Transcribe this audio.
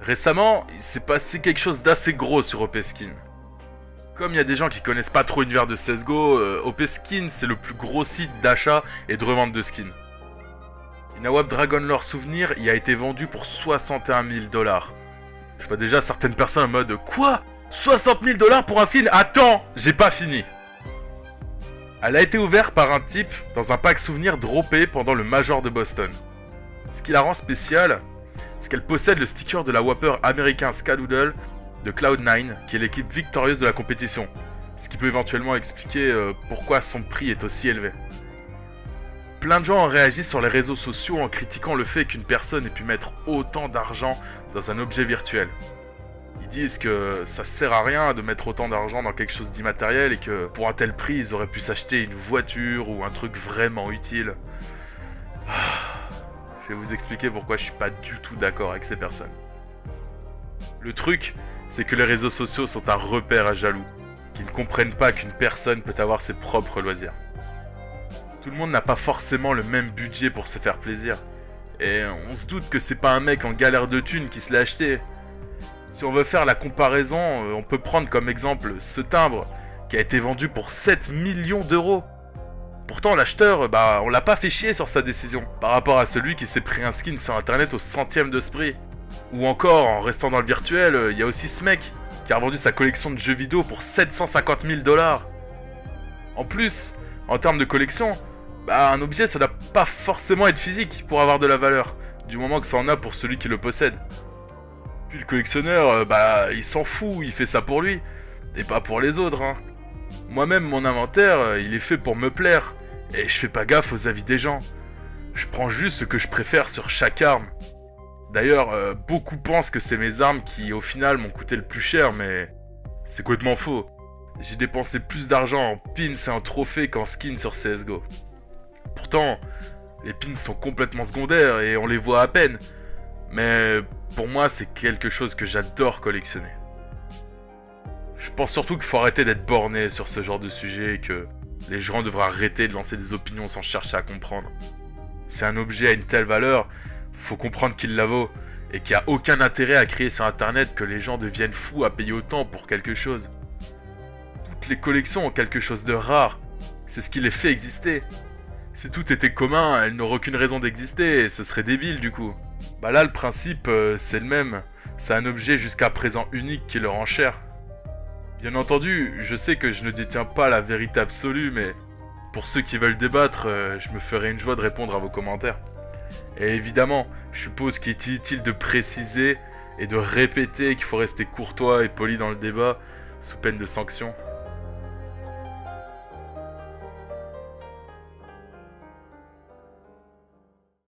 Récemment, il s'est passé quelque chose d'assez gros sur OPSkin. Comme il y a des gens qui connaissent pas trop l'univers de CSGO, OPSkin c'est le plus gros site d'achat et de revente de skins. Inawap Dragonlore Souvenir y a été vendu pour 61 000 $. Je vois déjà certaines personnes en mode « Quoi ? 60 000 $ pour un skin ? Attends, j'ai pas fini !» Elle a été ouverte par un type dans un pack souvenir droppé pendant le Major de Boston. Ce qui la rend spéciale, c'est qu'elle possède le sticker de la Wapper américain Skadoodle de Cloud9, qui est l'équipe victorieuse de la compétition. Ce qui peut éventuellement expliquer pourquoi son prix est aussi élevé. Plein de gens ont réagi sur les réseaux sociaux en critiquant le fait qu'une personne ait pu mettre autant d'argent dans un objet virtuel. Ils disent que ça sert à rien de mettre autant d'argent dans quelque chose d'immatériel et que pour un tel prix, ils auraient pu s'acheter une voiture ou un truc vraiment utile. Je vais vous expliquer pourquoi je suis pas du tout d'accord avec ces personnes. Le truc, c'est que les réseaux sociaux sont un repère à jaloux, qui ne comprennent pas qu'une personne peut avoir ses propres loisirs. Tout le monde n'a pas forcément le même budget pour se faire plaisir. Et on se doute que c'est pas un mec en galère de thunes qui se l'a acheté. Si on veut faire la comparaison, on peut prendre comme exemple ce timbre qui a été vendu pour 7 millions d'euros. Pourtant l'acheteur, on l'a pas fait chier sur sa décision, par rapport à celui qui s'est pris un skin sur internet au centième de ce prix. Ou encore, en restant dans le virtuel, il y a aussi ce mec qui a revendu sa collection de jeux vidéo pour 750 000 $. En plus, en termes de collection, un objet ça doit pas forcément être physique pour avoir de la valeur, du moment que ça en a pour celui qui le possède. Puis le collectionneur, il s'en fout, il fait ça pour lui, et pas pour les autres, hein. Moi-même, mon inventaire, il est fait pour me plaire, et je fais pas gaffe aux avis des gens. Je prends juste ce que je préfère sur chaque arme. D'ailleurs, beaucoup pensent que c'est mes armes qui, au final, m'ont coûté le plus cher, mais c'est complètement faux. J'ai dépensé plus d'argent en pins et en trophées qu'en skins sur CSGO. Pourtant, les pins sont complètement secondaires et on les voit à peine. Mais pour moi, c'est quelque chose que j'adore collectionner. Je pense surtout qu'il faut arrêter d'être borné sur ce genre de sujet et que les gens devraient arrêter de lancer des opinions sans chercher à comprendre. Si un objet a une telle valeur, faut comprendre qu'il la vaut et qu'il n'y a aucun intérêt à créer sur internet que les gens deviennent fous à payer autant pour quelque chose. Toutes les collections ont quelque chose de rare, c'est ce qui les fait exister. Si tout était commun, elles n'auraient aucune raison d'exister et ce serait débile du coup. Là le principe c'est le même, c'est un objet jusqu'à présent unique qui le rend cher. Bien entendu, je sais que je ne détiens pas la vérité absolue, mais pour ceux qui veulent débattre, je me ferai une joie de répondre à vos commentaires. Et évidemment, je suppose qu'il est utile de préciser et de répéter qu'il faut rester courtois et poli dans le débat, sous peine de sanction.